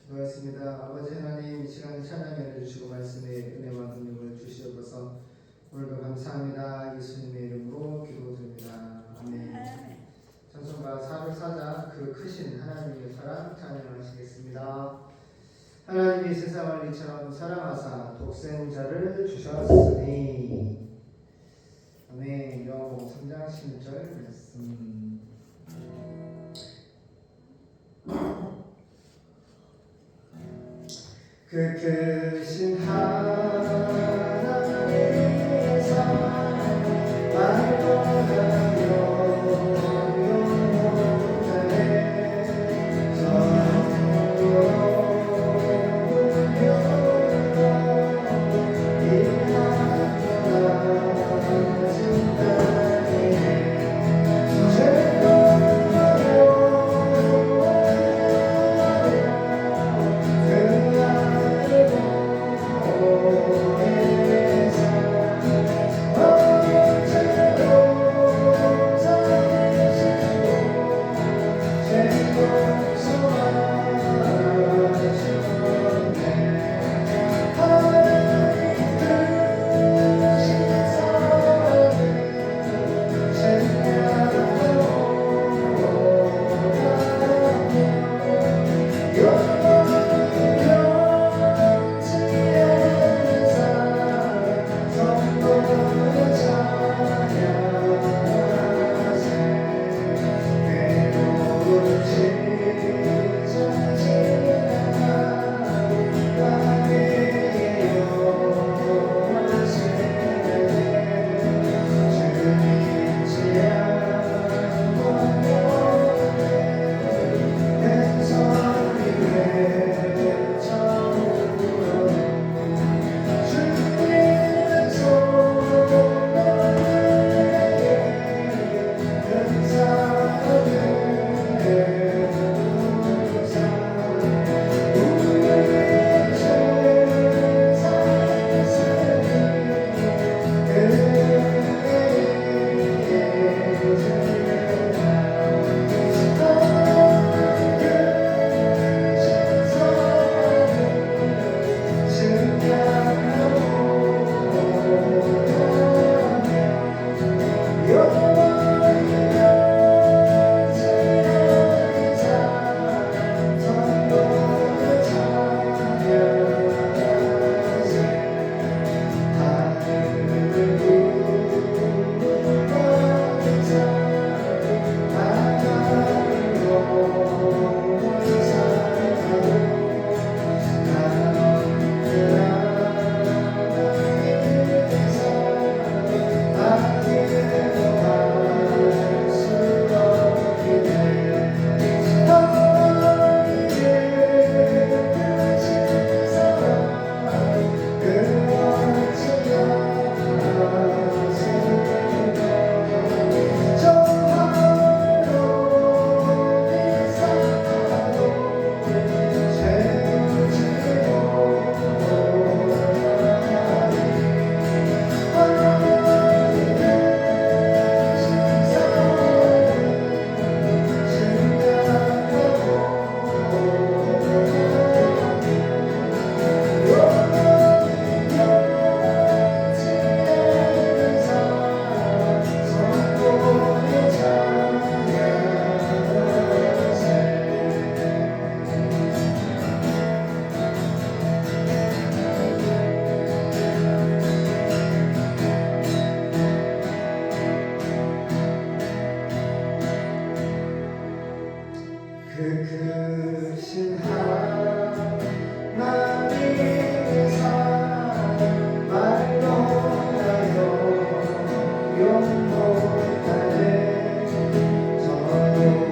수고하셨습니다. 아버지 하나님, 이 시간 찬양에 알려주시고 말씀의 은혜와 능력을 주시옵소서. 오늘도 감사합니다. 예수님의 이름으로 기도드립니다. 아멘. 찬송가 404장 그 크신 하나님의 사랑 찬양하시겠습니다. 하나님이 세상을 이처럼 사랑하사 독생자를 주셨으니. 아멘. 요한복음 3장 16절 말씀. 그 크신 하나님의 사랑 말도 못하네 전도록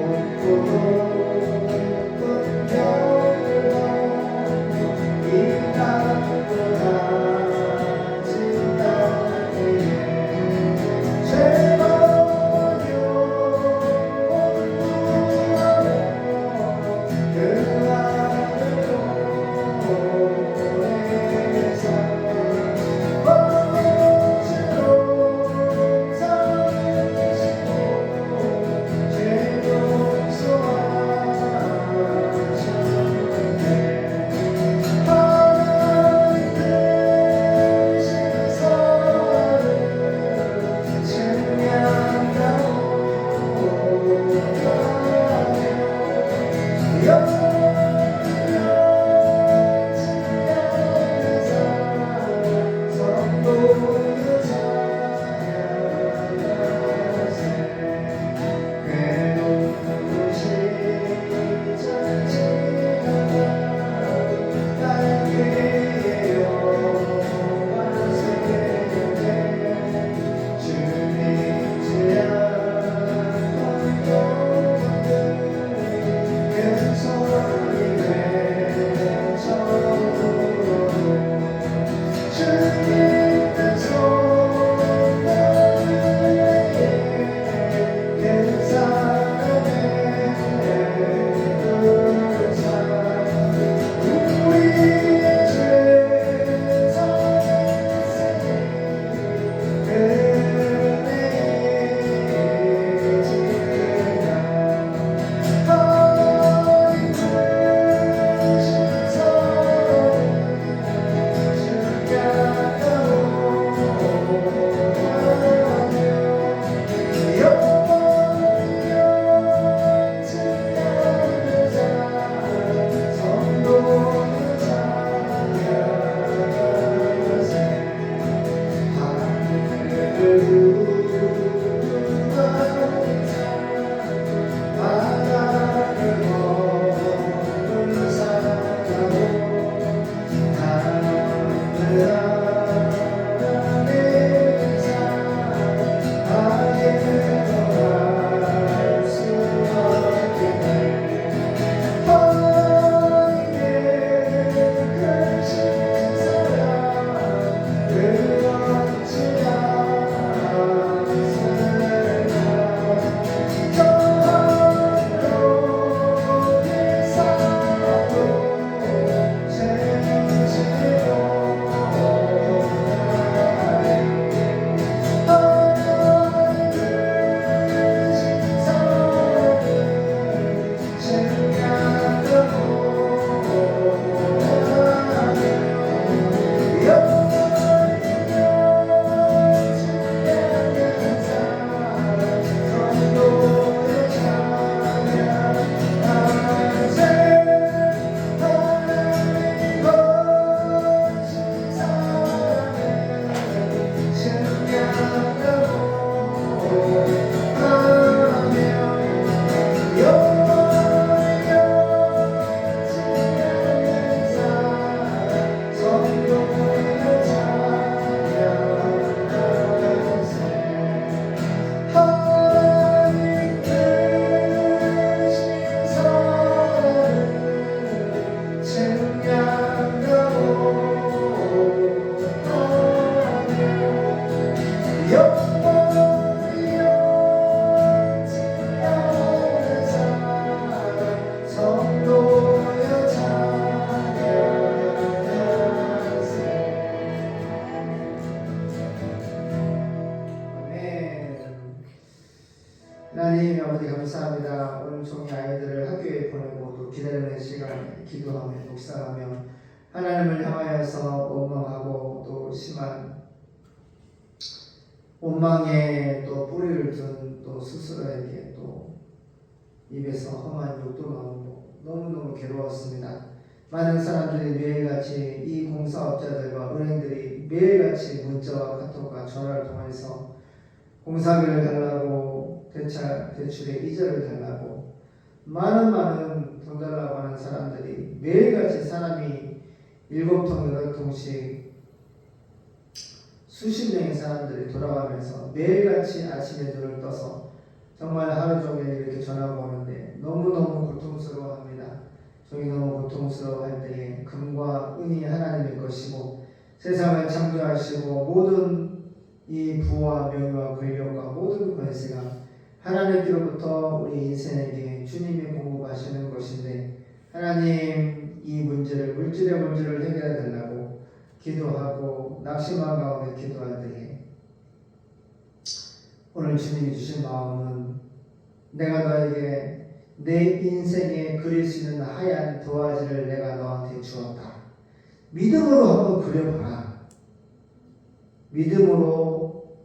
기도하며 묵상하며 하나님을 향하여서 원망하고 또 심한 원망에 또 뿌리를 둔 또 스스로에게 또 입에서 험한 욕도 나오고 너무너무 괴로웠습니다. 많은 사람들이 매일같이 이 공사업자들과 은행들이 매일같이 문자와 카톡과 전화를 통해서 공사비를 달라고 대출의 이자를 달라고 많은 돈 달라고 하는 사람들이 매일같이 사람이 7통 8통씩 수십 명의 사람들이 돌아가면서 매일같이 아침에 눈을 떠서 정말 하루 종일 이렇게 전화가 오는데 너무너무 고통스러워합니다. 종이 너무 고통스러워할 때에 금과 은이 하나님의 것이고 세상을 창조하시고 모든 이 부와 명예와 권력과 모든 권세가 하나님께로부터 우리 인생에게 주님이 공급하시는 것인데 하나님 이 문제를 물질의 문제를 해결해 달라고 기도하고 낙심한 가운데 기도할 때에 오늘 주님이 주신 마음은 내가 너에게 내 인생에 그릴 수 있는 하얀 도화지를 내가 너한테 주었다. 믿음으로 한번 그려봐라. 믿음으로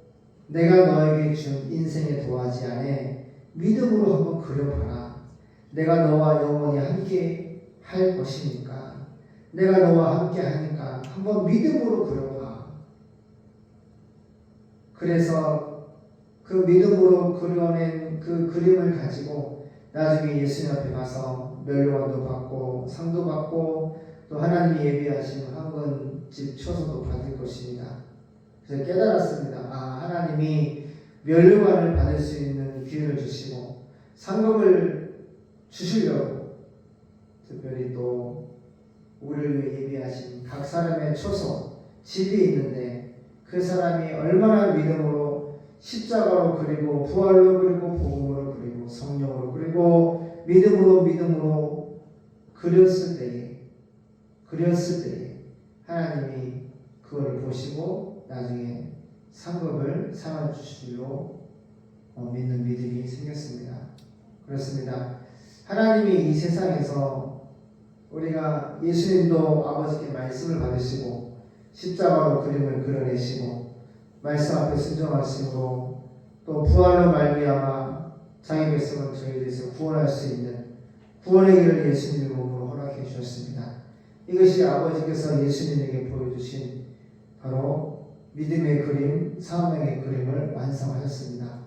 내가 너에게 준 인생의 도화지 안에 믿음으로 한번 그려봐라. 내가 너와 영원히 함께 할 것이니까 내가 너와 함께 하니까 한번 믿음으로 그려봐. 그래서 그 믿음으로 그려낸 그 그림을 가지고 나중에 예수님 앞에 가서 멸류관도 받고 상도 받고 또 하나님이 예비하신 황금집 초소도 받을 것입니다. 그래서 깨달았습니다. 하나님이 멸류관을 받을 수 있는 기회를 주시고 상금을 주시려고 특별히 또 우리를 위해 예비하신 각 사람의 초소, 집이 있는데 그 사람이 얼마나 믿음으로 십자가로 그리고 부활로 그리고 복음으로 그리고 성령으로 그리고 믿음으로 그렸을 때에 하나님이 그걸 보시고 나중에 상급을 상을 주시기로 믿는 믿음이 생겼습니다. 그렇습니다. 하나님이 이 세상에서 우리가 예수님도 아버지께 말씀을 받으시고 십자가로 그림을 그려내시고 말씀 앞에 순종하시고 또 부활로 말미암아 자기 백성을 저희들에서 구원할 수 있는 구원의 길을 예수님의 몸으로 허락해 주셨습니다. 이것이 아버지께서 예수님에게 보여주신 바로 믿음의 그림, 사명의 그림을 완성하셨습니다.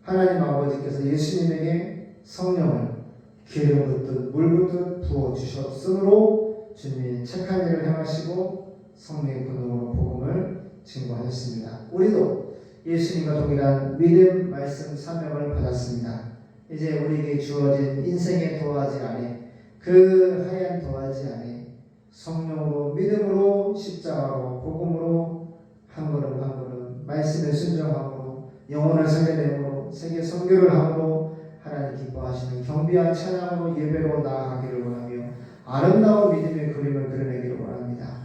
하나님 아버지께서 예수님에게 성령을 기름 붓듯 물 붓듯 부어 주셨으므로 주님이 착한 일을 행하시고 성령의 분으로 복음을 증거하셨습니다. 우리도 예수님과 동일한 믿음, 말씀, 사명을 받았습니다. 이제 우리에게 주어진 인생의 도화지 안에 그 하얀 도화지 안에 성령으로 믿음으로 십자가로 복음으로 한 걸음 한 걸음 말씀에 순종함으로 영혼을 살려내므로 세계 선교를 함으로 하나님 기뻐하시는 경비한 찬양으로 예배로 나아가기를 원하며 아름다운 믿음의 그림을 그려내기를 원합니다.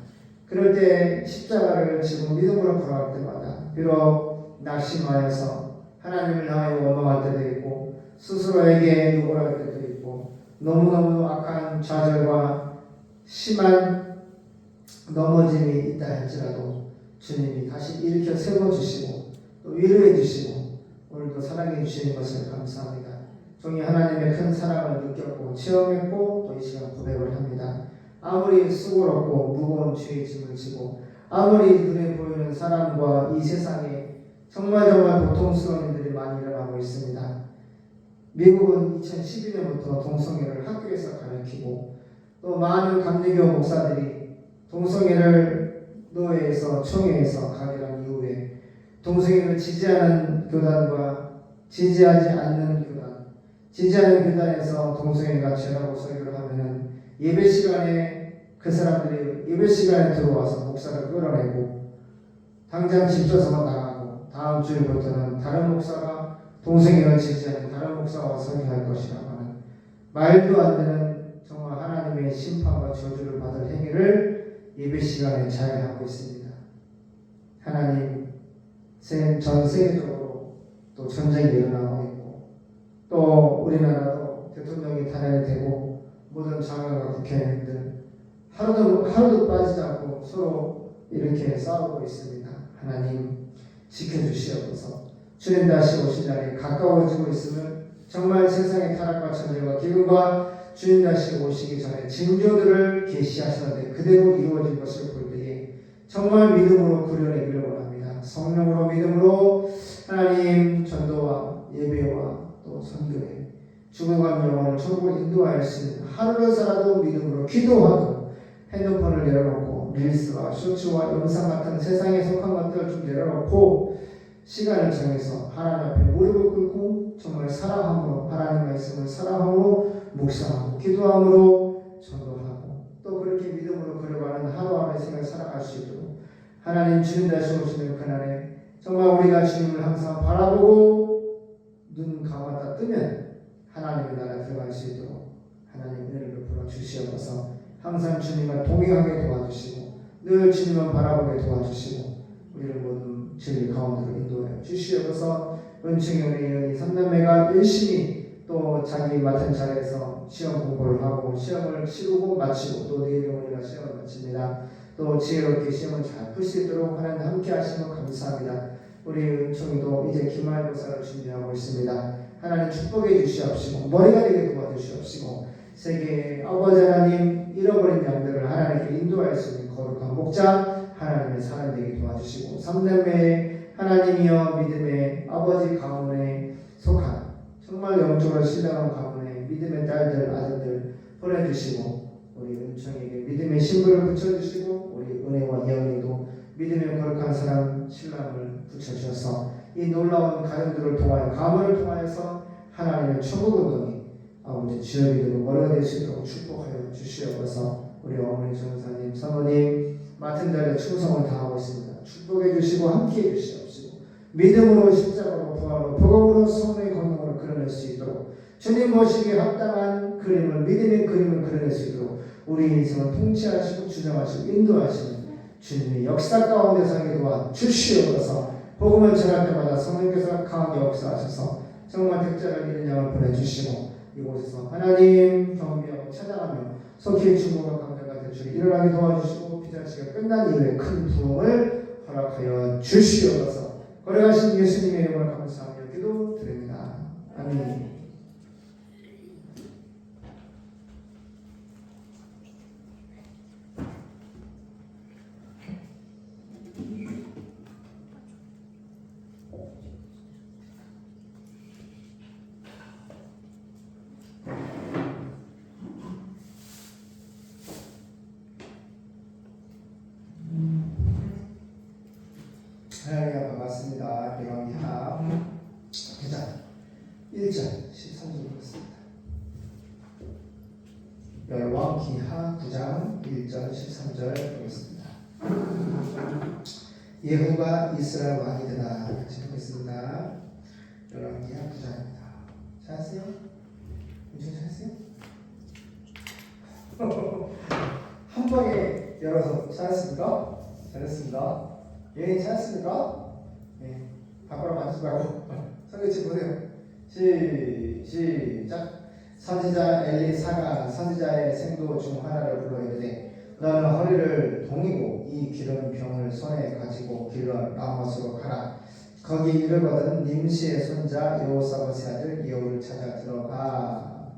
그럴 때 십자가를 지고 믿음으로 걸어갈 때마다 비록 낙심하여서 하나님을 향하여 원망할 때도 있고 스스로에게 욕을 할 때도 있고 너무너무 악한 좌절과 심한 넘어짐이 있다 할지라도 주님이 다시 일으켜 세워주시고 또 위로해 주시고 오늘도 사랑해 주시는 것을 감사합니다. 종이 하나님의 큰 사랑을 느꼈고 체험했고 또 이 시간 고백을 합니다. 아무리 수고롭고 무거운 죄의 짐을 지고 아무리 눈에 보이는 사람과 이 세상에 정말 고통스러운 일들이 많이 일어나고 있습니다. 미국은 2012년부터 동성애를 학교에서 가르치고 또 많은 감리교 목사들이 동성애를 노회에서 총회에서 가결한 이후에 동성애를 지지하는 교단과 지지하지 않는 교단, 지지하는 교단에서 동성애가 죄라고 설교를 하면은 예배 시간에 그 사람들이 예배 시간에 들어와서 목사를 끌어내고 당장 집 쫓아서 나가고 다음 주일부터는 다른 목사가 동성애를 지지하는 다른 목사와 설교할 것이라고 하는 말도 안 되는 정말 하나님의 심판과 저주를 받을 행위를 예배 시간에 자행하고 있습니다. 하나님 전 세계적으로 또 전쟁이 일어나고 있고 또 우리나라도 대통령이 탄핵이 되고 모든 장로과 국회의원들 하루도 빠지지 않고 서로 이렇게 싸우고 있습니다. 하나님 지켜주시옵소서. 주님 다시 오실 날이 가까워지고 있으면 정말 세상의 타락과 전쟁과 기근과 주님 다시 오시기 전에 징조들을 계시하시는데 그대로 이루어질 것을 볼 때에 정말 믿음으로 그려내기를 원합니다. 성령으로 믿음으로 하나님 전도와 예배와 또 선교에 죽어간 영혼을 천국으로 인도할 수 있는 하루를 살아도 믿음으로 기도하고 핸드폰을 내려놓고 릴스와 쇼츠와 영상 같은 세상에 속한 것들을 좀 내려놓고 시간을 정해서 하나님 앞에 무릎을 꿇고 정말 사랑함으로 하나님 말씀을 사랑함으로 묵상하고 기도함으로 전도하고 또 그렇게 믿음으로 걸어가는 하루하루의 생을 살아갈 수 있도록 하나님 주님 다시 오시는 그날에 정말 우리가 주님을 항상 바라보고 눈 감았다 뜨면 하나님의 나라에 들어갈 수 있도록 하나님 은혜를 베풀어 주시옵소서. 항상 주님과 동행하게 도와주시고 늘 주님을 바라보게 도와주시고 우리를 모든 진리 가운데로 인도하여 주시옵소서. 은총의 은혜의 삼남매가 열심히 또 자기 맡은 자리에서 시험 공부를 하고 시험을 치르고 마치고 또 내일 우리가 시험을 마칩니다. 또 지혜롭게 시험을 잘 풀 수 있도록 하나님 함께 하시면 감사합니다. 우리 은총이도 이제 기말고사를 준비하고 있습니다. 하나님 축복해 주시옵시고 머리가 되게 도와주시옵시고 세계의 아버지 하나님 잃어버린 양들을 하나님께 인도할 수 있는 거룩한 목자 하나님의 사람 되게 도와주시고 삼남매의 하나님이여 믿음의 아버지 가문에 속한 정말 영적으로 신령한 가문에 믿음의 딸들 아들들 보내주시고 우리 은총에게 믿음의 신부를 붙여주시고 우리 은혜와 예언이도 믿음의 거룩한 사람 신랑을 붙여주셔서 이 놀라운 가정들을 통하여 가문을 통하여서 하나님의 천국 운동이 아버지 주역이 되고 머리가 될 수 있도록 축복하여 주시옵소서. 우리 어머니 전사님 사모님 맡은 자리에 충성을 다하고 있습니다. 축복해 주시고 함께해 주시옵시고 믿음으로 십자가로 부활로 복음으로 성령의 건강으로 그려낼 수 있도록 주님 모시기에 합당한 그림을 믿음의 그림을 그려낼 수 있도록 우리 인생을 통치하시고 주장하시고 인도하시는 주님의 역사 가운데 서게 도와 주시옵소서. 복음을 전할 때마다 성령께서 강하게 역사하셔서 정말 백자를 잃은 양을 보내주시고 이곳에서 하나님 경배하고 찬양하며 속히 중국과 강대가 대출이 일어나게 도와주시고 피자치가 끝난 이후에 큰 부흥을 허락하여 주시옵소서. 거래하신 예수님의 이름을 감사하며 기도드립니다. 아멘. 하나님 반갑습니다. 열왕기하 9장 1절 13절 보겠습니다. 열왕기하 9장 1절 13절 보겠습니다. 예후가 이스라엘 왕이 되나 같이 보겠습니다. 열왕기하 9장입니다. 잘하세요? 엄청 잘하세요? 한 방에 열어서 잘했습니까? 잘했습니다. 예, 잘했습니까? 예, 밖으로 만지지 말고 성경책 보세요. 시작. 선지자 엘리사가 선지자의 생도 중 하나를 불러 이르되 너는 허리를 동이고 이 기름병을 손에 가지고 길러 라못으로 가라. 거기 이르거든 님시의 손자 여호사밧의 아들 예후를 찾아 들어가.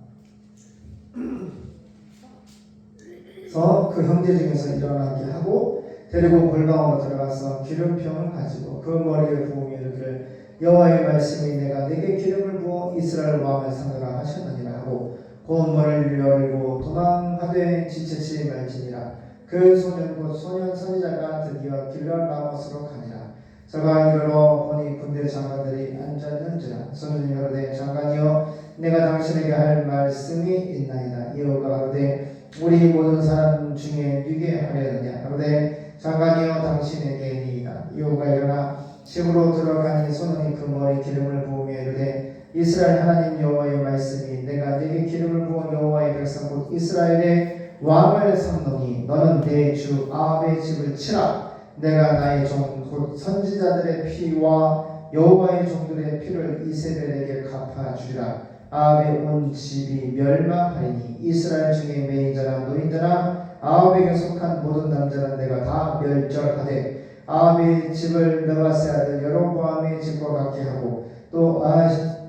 그 형제 중에서 일어나게 하고 데리고 골방으로 들어가서 기름병을 가지고 그 머리에 부으며 이르기를 여호와의 말씀이 내가 네게 기름을 부어 이스라엘 왕을 삼으라 하셨느니라 하고 곧 머리를 열고 도망하되 지체치 말지니라. 그 소년 곧 소년 선지자가 드디어 길러 라못으로 가니라. 저가 이르러 보니 군대 장관들이 앉았는지라. 소년이 이르되 장관이여 내가 당신에게 할 말씀이 있나이다. 예후가 가로되 우리 모든 사람 중에 누게 하려느냐. 가로되 장관이여 당신에게 니이다. 예후가 일어나 집으로 들어가니 소년이 그 머리 기름을 부으며 이르되 이스라엘 하나님 여호와의 말씀이 내가 네게 기름을 부어 여호와의 백성 곧 이스라엘의 왕을 삼노니 너는 내 주 아합의 집을 치라. 내가 나의 종 곧 선지자들의 피와 여호와의 종들의 피를 이세벨에게 갚아주리라. 아합의 온 집이 멸망하리니 이스라엘 중에 매인자나 노인자나 아합에게 속한 모든 남자는 내가 다 멸절하되 아합의 집을 느바세 아들 여로보암의 집과 같게 하고 또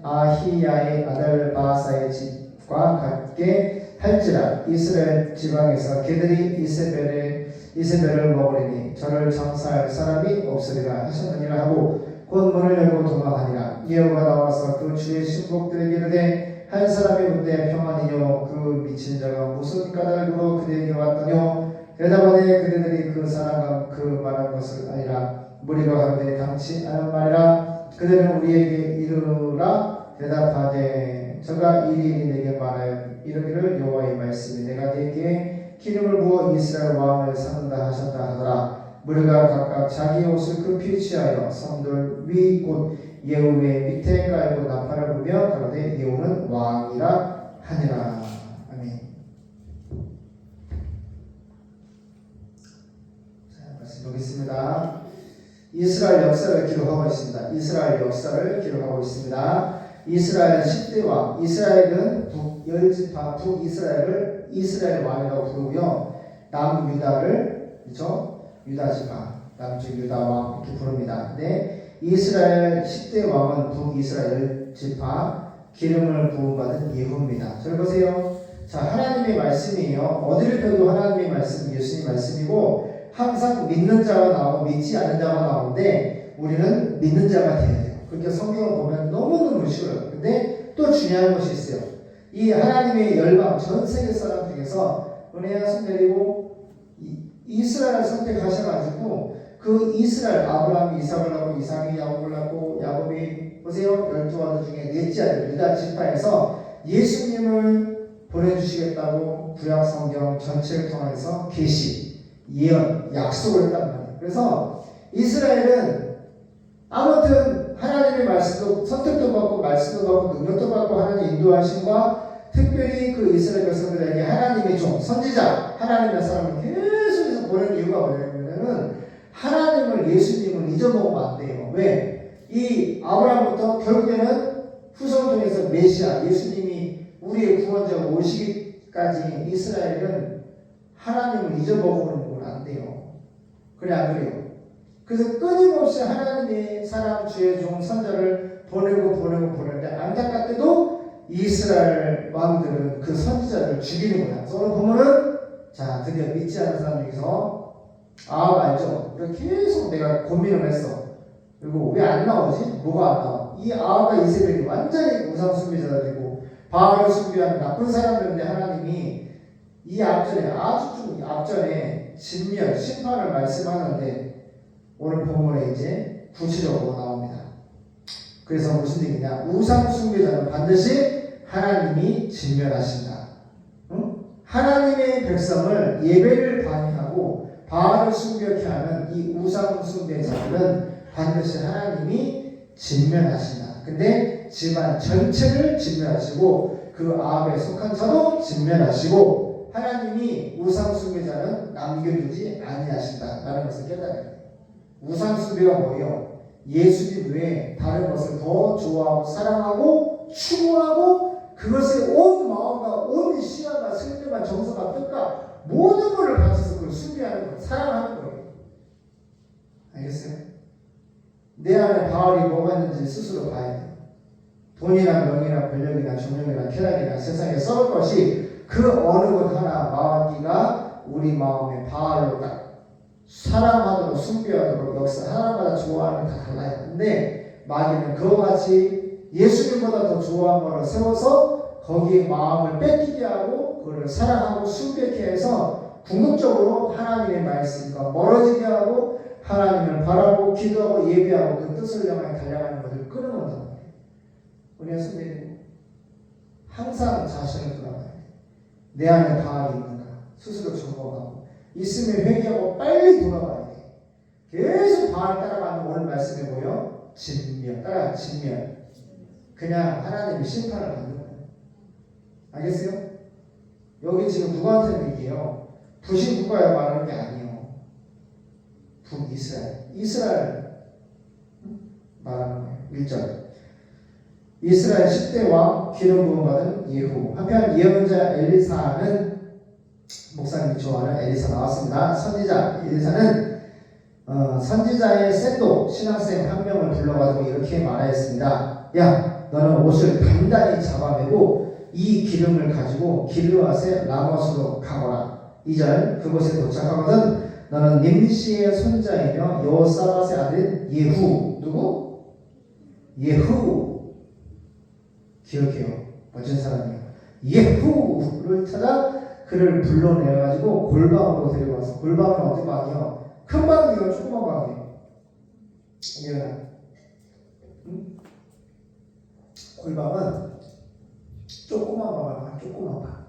아히야의 아들 바하사의 집과 같게 할지라. 이스라엘 지방에서 그들이 이세벨을 먹으리니 저를 장사할 사람이 없으리라 하셨느니라 하고 곧 문을 열고 도망하니라. 여호와가 나와서 그 주의 신복들에게 이르되 한 사람이 묻되 평안이뇨 그 미친 자가 무슨 까닭으로 그들에게 왔더뇨. 대답하되 그들이 그 사람과 그 말한 것을 아니라 무리가 가로되 당치 않은 말이라. 그들은 우리에게 이르라 대답하되 저가 이리 내게 말하여 이르기를 여호와의 말씀이 내가 네게 기름을 부어 이스라엘 왕을 삼는다 하셨다 하더라. 무리가 각각 자기 옷을 급히 취하여 성돌 위 곧 예후의 밑에 깔고 나팔을 부며 가로되 예후는 왕이라 하니라. 아멘. 자, 말씀 보겠습니다. 이스라엘 역사를 기록하고 있습니다. 이스라엘 역사를 기록하고 있습니다. 이스라엘 10대 왕, 이스라엘은 북10지파 북이스라엘을 이스라엘 왕이라고 부르고요. 남유다를 그렇죠? 유다지파, 남쪽 유다 왕 이렇게 부릅니다. 근데 이스라엘 10대 왕은 북이스라엘 지파 기름을 부음받은 예후입니다. 잘 보세요. 자, 하나님의 말씀이에요. 어디를 펴도 하나님의 말씀, 예수님 말씀이고 항상 믿는 자가 나오고 믿지 않는 자가 나오는데 우리는 믿는 자가 돼야 돼요. 그렇게 성경을 보면 너무너무 쉬워요. 근데 또 중요한 것이 있어요. 이 하나님의 열방 전 세계 사람 중에서 은혜야 손 내리고 이스라엘 선택하셔가지고 그 이스라엘 아브라함이 이삭을 낳고 이삭이 야곱을 낳고 야곱이 보세요 12아들 중에 넷째 아들 유다 지파에서 예수님을 보내주시겠다고 구약 성경 전체를 통해서 계시 예언 약속을 했단 말이에요. 그래서 이스라엘은 아무튼 하나님의 말씀도 선택도 받고 말씀도 받고 능력도 받고 하나님 인도하심과 특별히 그 이스라엘 백성들에게 하나님의 종 선지자 하나님의 사람을 계속해서 보내는 이유가 뭐냐면은 하나님을 예수님을 잊어먹으면 안 돼요. 왜? 이 아브라함부터 결국에는 후손을 통해서 메시아 예수님이 우리의 구원자가 오시기까지 이스라엘은 하나님을 잊어먹으면 안 돼요. 그래 안 그래요? 그래서 끊임없이 하나님의 사람 주의 종 선자를 보내는데 안타깝게도 이스라엘 왕들은 그 선지자를 죽이는 거야. 오늘 보면은 자 드디어 믿지 않는 사람 중에서 알죠? 그래서 계속 내가 고민을 했어. 그리고 왜 안 나오지? 뭐가 안 나와? 이 아합과 이세벨이 완전히 우상 숭배자가 되고 바알을 숭배하는 나쁜 사람들인데 하나님이 이 앞전에 아주 좀 앞전에 진멸 심판을 말씀하는데 오늘 본문에 이제 구체적으로 나옵니다. 그래서 무슨 얘기냐? 우상 숭배자는 반드시 하나님이 진멸하신다. 응? 하나님의 백성을 예배를 반의하고 바알을 숭배케 하는 이 우상 숭배자들은 반드시 하나님이 진멸하신다. 근데 집안 전체를 진멸하시고 그 아합에 속한 자도 진멸하시고 하나님이 우상 숭배자는 남겨두지 아니하신다라는 것을 깨달아야 돼요. 우상 숭배가 뭐예요? 예수님 외에 다른 것을 더 좋아하고 사랑하고 추구하고 그것에 온 마음과 온 시간과 생명과 정성과 뜻과 모든 것을 바쳐서 그걸 숭배하는 거예요. 사랑하는 거예요. 알겠어요? 내 안에 바알이 뭐가 있는지 스스로 봐야 돼요. 돈이나 명이나 권력이나 조명이나 쾌락이나 세상에 썩을 것이 그 어느 것 하나 마귀가 우리 마음에 바알로 딱 사랑하도록 숭배하도록 역사 하나마다 좋아하는 게 다 달라요. 근데 마귀는 그와 같이 예수님보다 더 좋아하는 것을 세워서 거기에 마음을 뺏기게 하고 그를 사랑하고 숭배케 해서 궁극적으로 하나님의 말씀과 멀어지게 하고 하나님을 바라고 기도하고 예배하고 그 뜻을 향해 달려가는 것을 끊어놓는단 말이에요. 우리 예수님 항상 자신을 돌아봐야 돼요. 내 안에 바알이 있는가 스스로 점검하고 있으면 회개하고 빨리 돌아가야 돼. 계속 바알 따라가는 오늘 말씀이 뭐예요? 진멸. 따라 진멸. 그냥 하나님의 심판을 받는 거예요. 알겠어요? 여기 지금 누구한테 얘기해요? 부신 국가에 말하는 게 아니에요. 북이스라엘. 이스라엘 말하는 거예요. 1절. 이스라엘 10대 왕 기름 부음 받은 예후. 한편 예언자 엘리사는 목사님이 좋아하는 엘리사 나왔습니다. 선지자 엘리사는 선지자의 샌도 신학생 한 명을 불러가지고 이렇게 말하였습니다. 야, 너는 옷을 단단히 잡아매고 이 기름을 가지고 길르앗의 라못으로 가거라. 2절 그곳에 도착하거든 너는 님시의 손자이며 여호사밧의 아들 예후. 누구? 예후. 기억해요. 멋진 사람이에요. 예후를 찾아 그를 불러내가지고 골방으로 데리고 와서, 골방은 어떤 방이요? 큰 방이요? 조그만 방이요? 예은아, 응? 골방은 조그만 방이야. 조그만 방.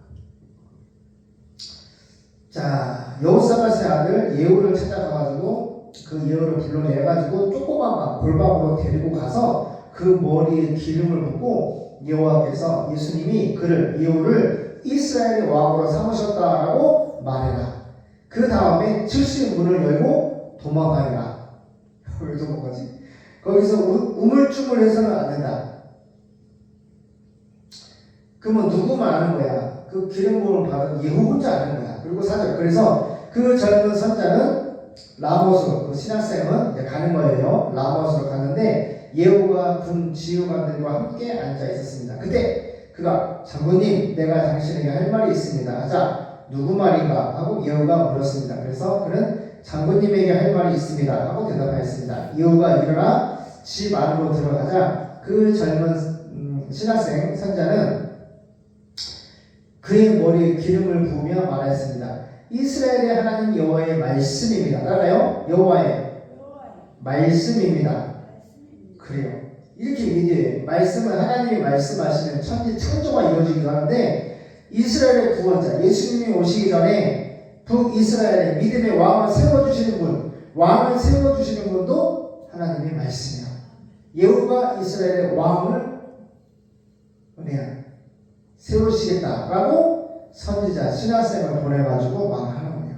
자, 여호사밧의 아들 예후를 찾아가가지고 그 예후를 불러내가지고 조그만 방, 골방으로 데리고 가서 그 머리에 기름을 붓고 여호와께서 예수님이 그를 예후를 이스라엘의 왕으로 삼으셨다라고 말해라. 그 다음에 즉시 문을 열고 도망하여라. 왜 도망가지? 거기서 우물쭈물해서는 안 된다. 그러면 누구만 아는 거야? 그 기름 부음을 받은 예후 혼자 아는 거야. 그리고 4절 그래서 그 젊은 선자는 라못으로, 그 신학생은 이제 가는 거예요. 라못으로 갔는데 예후가 군 지휘관들과 함께 앉아 있었습니다. 그때 그가 장군님, 내가 당신에게 할 말이 있습니다. 하자 누구 말인가 하고 예후가 물었습니다. 그래서 그는 장군님에게 할 말이 있습니다 하고 대답하였습니다. 예후가 일어나 집 안으로 들어가자 그 젊은 신학생 선자는 그의 머리에 기름을 부으며 말하였습니다. 이스라엘의 하나님 여호와의 말씀입니다. 따라요. 여호와의 말씀입니다. 그래요. 이렇게 얘기해요. 말씀은 하나님이 말씀하시면 천지 창조가 이루어지기도 하는데 이스라엘의 구원자 예수님이 오시기 전에 북이스라엘의 믿음의 왕을 세워주시는 분, 왕을 세워주시는 분도 하나님의 말씀이에요. 예후가 이스라엘의 왕을 세우시겠다라고 선지자 신하생을 보내가지고 말하는 거예요.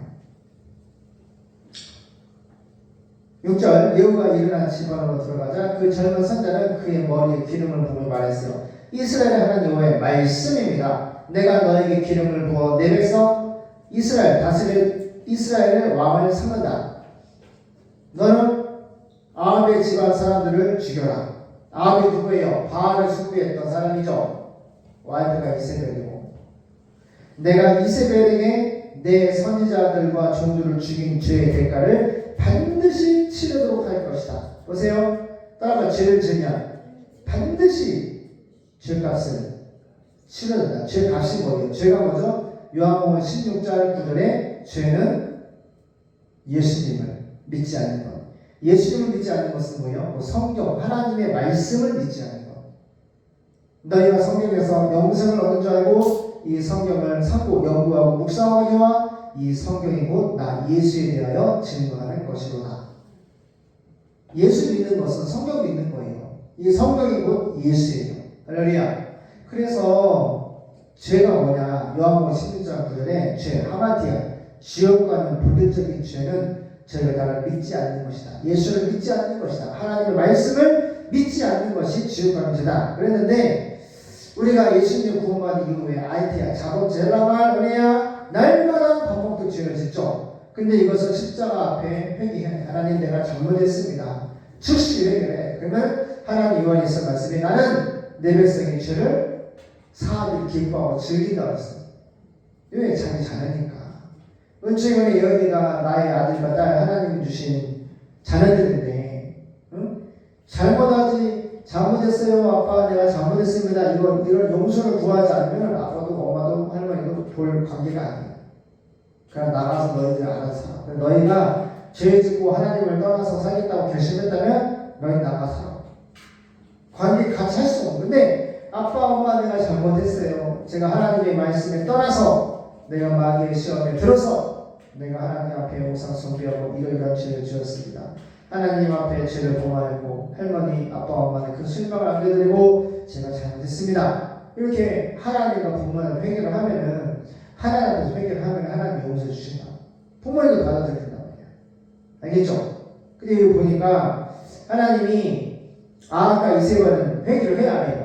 6절 예후가 일어나 집 안으로 들어가자 그 젊은 선자는 그의 머리에 기름을 부으며 말했어요. 이스라엘의 하나님 여호와의 말씀입니다. 내가 너에게 기름을 부어 내 백성 이스라엘 다스릴 이스라엘의 왕을 삼는다. 너는 아합의 집안 사람들을 죽여라. 아합이 누구예요? 바알을 숭배했던 사람이죠. 와이프가 이세벨이고 내가 이세벨에게 내 선지자들과 종들을 죽인 죄의 대가를 반드시 치르도록 할 것이다. 보세요. 따라가 죄를 지면 반드시 죄값을 치러야 죄값이 뭐예요? 죄가 뭐죠? 요한복음 16장 9절에 죄는 예수님을 믿지 않는 것. 예수님을 믿지 않는 것은 뭐예요? 성경, 하나님의 말씀을 믿지 않는 것. 너희가 성경에서 영생을 얻은 줄 알고 이 성경을 찾고 연구하고 묵상하기와 이 성경이 곧 나 예수에 대하여 증거하는 것이로다. 예수 믿는 것은 성경 믿는 거예요. 이 성경이 곧 예수예요. 할렐루야. 그래서 죄가 뭐냐? 요한복음 16장 9절에 죄 하마티아 지옥 가는 본질적인 죄는 저희가 나를 믿지 않는 것이다. 예수를 믿지 않는 것이다. 하나님의 말씀을 믿지 않는 것이 지옥 가는 죄다. 그랬는데 우리가 예수님 구원받은 이후에 아이티야 자복제라말 은혜야 날마다 반복된 죄를 짓죠. 근데 이것을 십자가 앞에 회개해. 하나님 내가 잘못했습니다. 즉시 회개해. 그러면 하나님 요한에서 말씀이 나는 내 백성의 죄를 사하기를 기뻐하고 즐긴다고 했어요. 왜? 자기 자녀니까. 은총의 여기가 나의 아들과 딸 하나님이 주신 자녀들인데 응? 잘못했어요 아빠 내가 잘못했습니다 이런 용서를 구하지 않으면 아빠도 엄마도 할머니도 볼 관계가 아니에요. 그냥 나가서 너희들 알아서 살아. 너희가 죄 짓고 하나님을 떠나서 살겠다고 결심했다면 너희 나가서 살아. 관계 같이 할 수 없는데 아빠 엄마 내가 잘못했어요. 제가 하나님의 말씀에 떠나서 내가 마귀의 시험에 들어서 내가 하나님 앞에 우상 숭배하고 이러이러한 죄를 지었습니다. 하나님 앞에 죄를 범하였고 할머니 아빠 엄마는 그 실망을 안겨드리고 제가 잘못했습니다. 이렇게 하나님과 부모님 회개를 하면은 하나님 앞에서 회개를 하면 하나님 용서해 주신다. 부모님도 받아들인단 말이야. 알겠죠? 근데 여기 보니까 하나님이 아합과 이세벨은 회개를 해야 해요.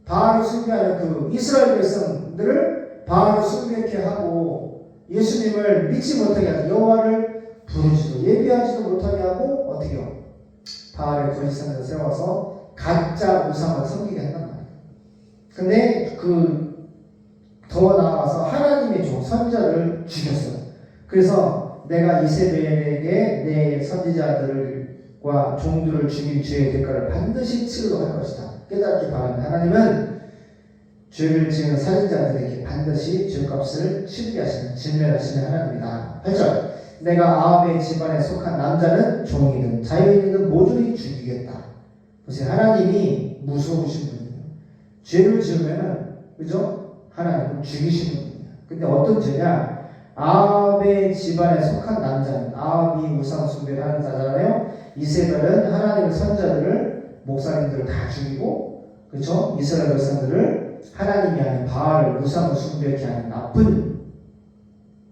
바알을 숭배하는 그 이스라엘 백성들을 바알을 숭배케 하고 예수님을 믿지 못하게 하고 여호와를 부르지도 예비하지도 못하게 하고 어떻게요? 바알의 거짓 선지자 세워서 가짜 우상을 섬기게 한단 말이에요. 근데 더 나아가서 하나님의 종 선지자를 죽였어요. 그래서 내가 이세벨에게 내 선지자들과 종들을 죽인 죄의 대가를 반드시 치르도록 할 것이다. 깨닫기 바랍니다. 하나님은 죄를 지은 살인자들에게 반드시 죄값을 치르게 하시는 진멸하시는 하나님이다. 8절 내가 아합의 집안에 속한 남자는 종이든 자유인이든 모조리 죽이겠다. 보세요. 하나님이 무서우신 분이에요. 죄를 지으면은 그죠? 하나님은 죽이시는 분이에요. 근데 어떤 죄냐? 아합의 집안에 속한 남자는 아합이 우상 숭배를 하는 자잖아요. 이세벨은 하나님의 선자들을 목사님들을 다 죽이고 그렇죠? 이스라엘 백성들을 하나님이 아닌 바알을 우상을 숭배케 하는 나쁜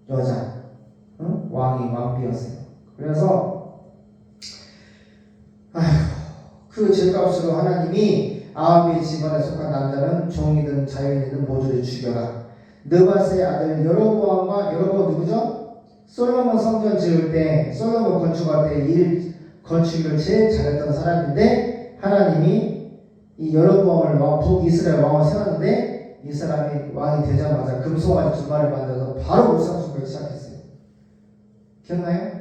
여자 왕비였어요. 그래서 그 죄값으로 하나님이 아합의 집안에 속한 남자는 종이든 자유인이든 모조리 죽여라. 느밧의 아들 여로보암과 여로보암 누구죠? 솔로몬 성전 지을 때 솔로몬 건축할 때 일 건축을 제일 잘했던 사람인데 하나님이 이 여로보암을 북이스라엘 왕을 세웠는데 이 사람이 왕이 되자마자 금송아지 2마리 만들어서 바로 우상 숭배를 시작했어요. 기억나요?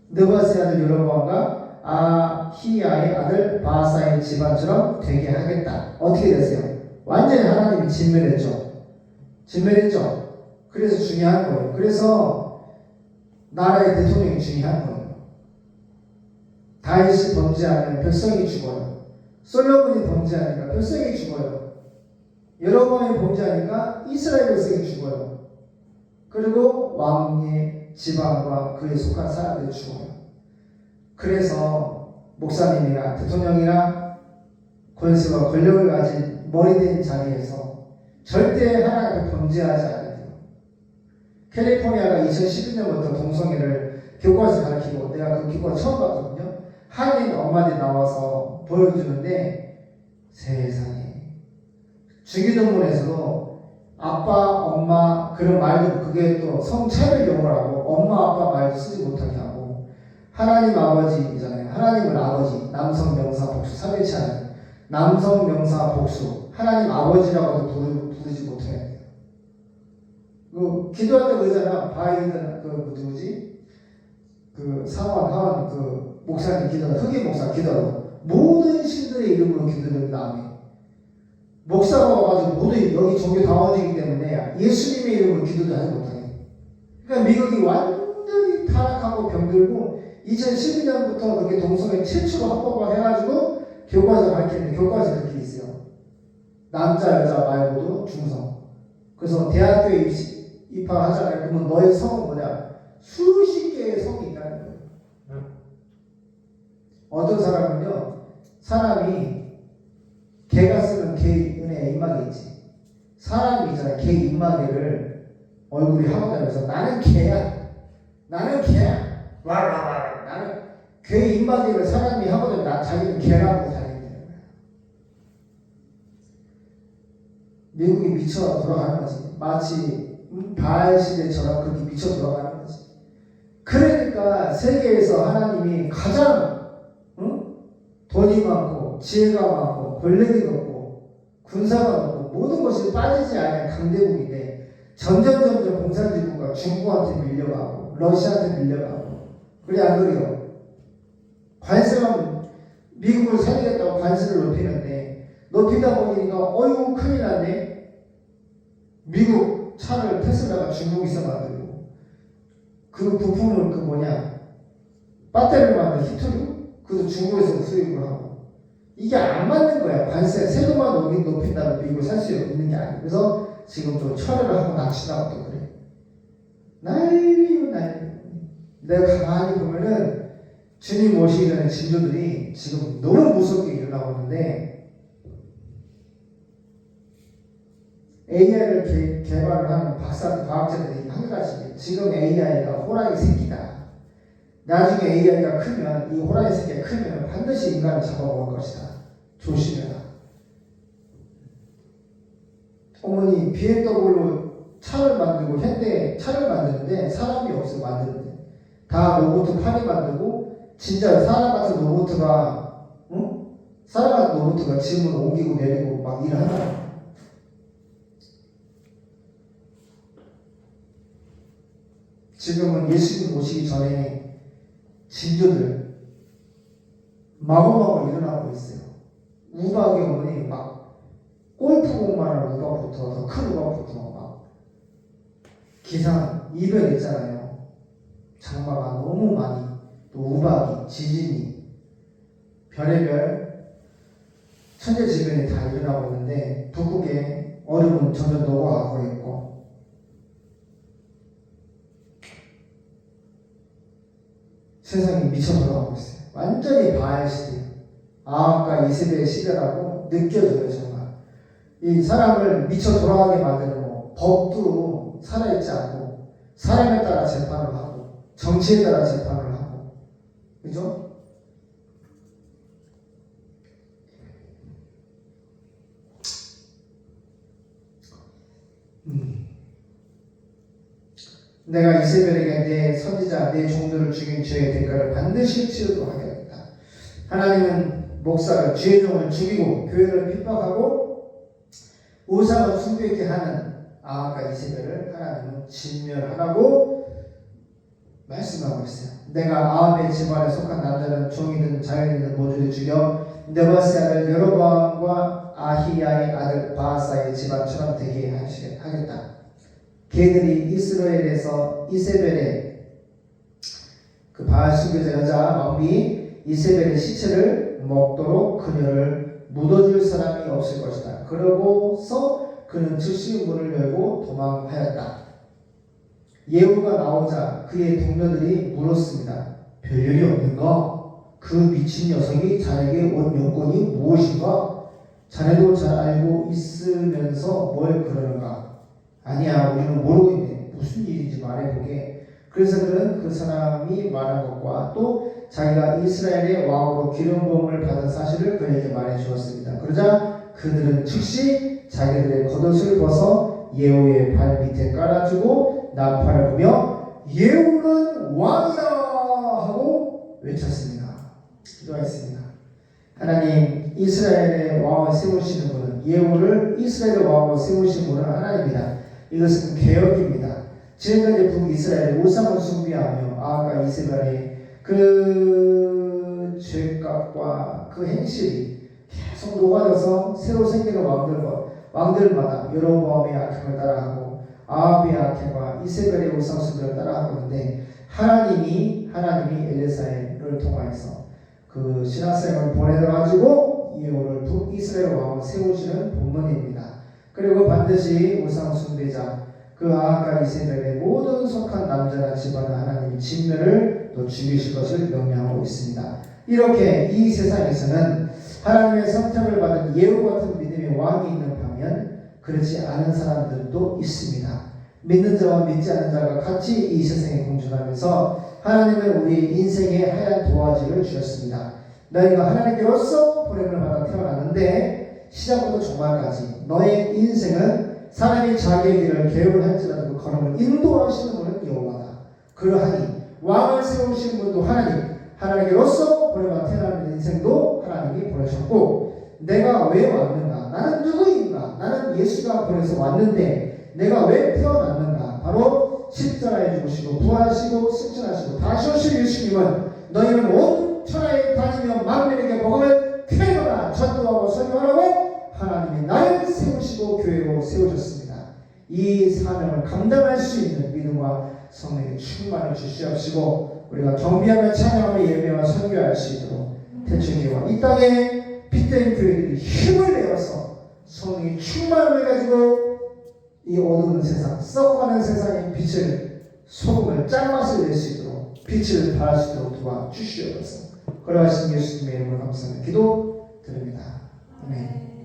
느밧의 아들 여로보암과 아히야의 아들 바하사의 집안처럼 되게 하겠다. 어떻게 됐어요? 완전히 하나님이 진멸했죠. 그래서 중요한 거예요. 그래서 나라의 대통령이 중요한 거예요. 다윗이 범죄하면 백성이 죽어요. 솔로몬이 범죄하니까 백성이 죽어요. 여로보암이 범죄하니까 이스라엘 백성이 죽어요. 그리고 왕의 지방과 그에 속한 사람들이 죽어요. 그래서 목사님이나 대통령이나 권세와 권력을 가진 머리된 자리에서 절대 하나님을 범죄하지 않아야 돼요. 캘리포니아가 2012년부터 동성애를 교과에서 가르치고 내가 그 교과 처음 봤거든요. 한인 엄마들이 나와서 보여주는데 세상에 주기도문에서도 아빠, 엄마 그런 말도 그게 또 성차별 용어를 하고 엄마, 아빠 말도 쓰지 못하게 하고 하나님 아버지잖아요. 하나님은 아버지, 남성 명사 복수, 삼일체하는 남성 명사 복수, 하나님 아버지라고도 부르지 못해야 돼요. 기도할 때 그러잖아. 바이든 누구지? 사원 하원 목사님 기도는 흑인 목사 기도로 모든 신들의 이름으로 기도를 다음에 목사가 와가지고 모두 여기 종교 당원이기 때문에 예수님의 이름으로 기도도 하지 못하게. 그러니까 미국이 완전히 타락하고 병들고 2012년부터 그렇게 동성애 최초로 합법화 해가지고 교과서 밝히는데 교과서 그렇게 있어요. 남자 여자 말고도 중성. 그래서 대학교에 입학하잖아요. 그러면 너의 성은 뭐냐? 수십 개의 성이 있다는 거예요. 어떤 사람은요, 사람이 개가 쓰는 개의 입마개 있지. 사람이 있잖아요. 개 입마개를 얼굴이 하고 다니면서 나는 개야. 나는 개 입마개를 사람이 하고 다니면 자기는 개라고 다니는 거예요. 미국이 미쳐 돌아가는 거지. 마치 바알 시대처럼 그렇게 미쳐 돌아가는 거지. 그러니까 세계에서 하나님이 가장 돈이 많고 지혜가 많고 권력이 높고 군사가 높고 모든 것이 빠지지 않은 강대국인데 점점 공산주의국가 중국한테 밀려가고 러시아한테 밀려가고 그래 안 그래요? 관세만 미국을 살리겠다고 관세를 높이다 보니까 어이구 큰일 났네. 미국 차를 테슬라가 중국에서 만들고 그 부품을 배터리를 만든 히토리움 그것도 중국에서 수입을 하고 이게 안 맞는 거야. 관세 세금만 높인다고 미국을 살 수 있는 게 아니에요. 그래서 지금 좀 철회를 하고 납치나고 또 그래. 난리요. 내가 가만히 보면은 주님 오시기 전에 진조들이 지금 너무 무섭게 일어나고 있는데 AI를 개발을 하는 과학자들이 한 가지 지금 AI가 호랑이 새끼다. 나중에 AI가 크면 이 호랑이 새끼가 크면 반드시 인간을 잡아먹을 것이다. 조심해라. 어머니 BMW로 차를 만들고 현대 차를 만드는데 사람이 없어요. 만드는데 다 로봇 팔이 만들고 진짜 사람 같은 로봇가 사람 같은 로봇가 짐을 옮기고 내리고 막 일을 하잖아요. 지금은 예수님 오시기 전에 진료들 마구마구 일어나고 있어요. 우박이 어머니 막 골프공만한 우박부터 더 큰 우박부터 막 기상 이별 있잖아요. 장마가 너무 많이 또 우박이 지진이 별의별 천재지변이 다 일어나고 있는데 북극의 얼음은 점점 녹아가고 있고 세상이 미쳐 돌아가고 있어요. 완전히 바알 시대. 아합과 이세벨의 시대라고 느껴져요. 정말 이 사람을 미쳐 돌아가게 만드는 법도 살아있지 않고 사람에 따라 재판을 하고 정치에 따라 재판을 하고 그죠? 내가 이세벨에게 내 선지자 내 종들을 죽인 죄의 대가를 반드시 치르도록 하겠다. 하나님은 목사를 주의 종을 죽이고 교회를 핍박하고 우상을 숭배케 하는 아합과 이세벨을 하나님은 진멸하라고 말씀하고 있어요. 내가 아합의 집안에 속한 남자는 종이든 자유인이든 모조리 죽여 느바스의 아들 여로보암과 아히야의 아들 바하사의 집안처럼 되게 하겠다. 걔들이 이스라엘에서 이세벨의 그 바알 숭배자 여자 왕비 이세벨의 시체를 먹도록 그녀를 묻어줄 사람이 없을 것이다. 그러고서 그는 즉시 문을 열고 도망하였다. 예후가 나오자 그의 동료들이 물었습니다. 별일이 없는가? 그 미친 녀석이 자네에게 온 용건이 무엇인가? 자네도 잘 알고 있으면서 뭘 그러는가? 아니야, 우리는 모르고 있네. 무슨 일인지 말해보게. 그래서 그는 그 사람이 말한 것과 또 자기가 이스라엘의 왕으로 기름 부음을 받은 사실을 그에게 말해 주었습니다. 그러자 그들은 즉시 자기들의 겉옷을 벗어 예후의 발 밑에 깔아주고 나팔을 부며 예후는 왕이다 하고 외쳤습니다. 기도하였습니다. 하나님, 이스라엘의 왕을 세우시는 분은 예후를 이스라엘의 왕으로 세우신 분은 하나님이다. 이것은 개혁입니다. 지금까지 북이스라엘의 우상을 숭배하며 아합과 이세벨의 그 죄값과 그 행실이 계속 녹아져서 새로 생기는 왕들마다 여로보암의 악행을 따라하고 아합의 악행과 이세벨의 우상 숭배를 따라하고 있는데 하나님이 엘리사를 통하여서 그 신하사역을 보내가지고 예후를 북이스라엘 왕을 세우시는 본문입니다. 그리고 반드시 우상 숭배자 그 아합과 이세벨의 모든 속한 남자나 집안은 하나님이 진멸을 또 죽이실 것을 명령하고 있습니다. 이렇게 이 세상에서는 하나님의 선택을 받은 예후 같은 믿음의 왕이 있는 반면 그렇지 않은 사람들도 있습니다. 믿는 자와 믿지 않는 자가 같이 이 세상에 공존하면서 하나님은 우리 인생에 하얀 도화지를 주셨습니다. 너희가 하나님께로서 보냄을 받아 태어났는데 시작부터 종말까지 너의 인생은 사람이 자기의 길을 계획을 할지라도 그 걸음을 인도하시는 분은 여호와다. 그러하니 왕을 세우신 분도 하나님께로서 보냄을 태어난 인생도 하나님이 보내셨고 내가 왜 왔는가? 나는 누구인가? 나는 예수가 보내서 왔는데 내가 왜 태어났는가? 바로 십자가에 죽으시고 부활하시고 승천하시고 다시 오실 예수님은 너희는 온 천하에 다니며 만민에게 복음을 쾌거나 전도하고 설교하라고 하나님이 나를 세우시고 교회로 세우셨습니다. 이 사명을 감당할 수 있는 믿음과 성령의 충만을 주시옵시고 우리가 경비하며 찬양하며 예배하며 설교할 수 있도록 대충이와 이 땅에 빛된 교회들이 힘을 내어서 성령의 충만을 가지고 이 어두운 세상, 썩어가는 세상의 빛을 소금을 짠맛을 낼 수 있도록 빛을 발할 수 있도록 도와주시옵소서. 그러하신 예수님의 이름으로 감사합니다. 기도 드립니다. 아멘.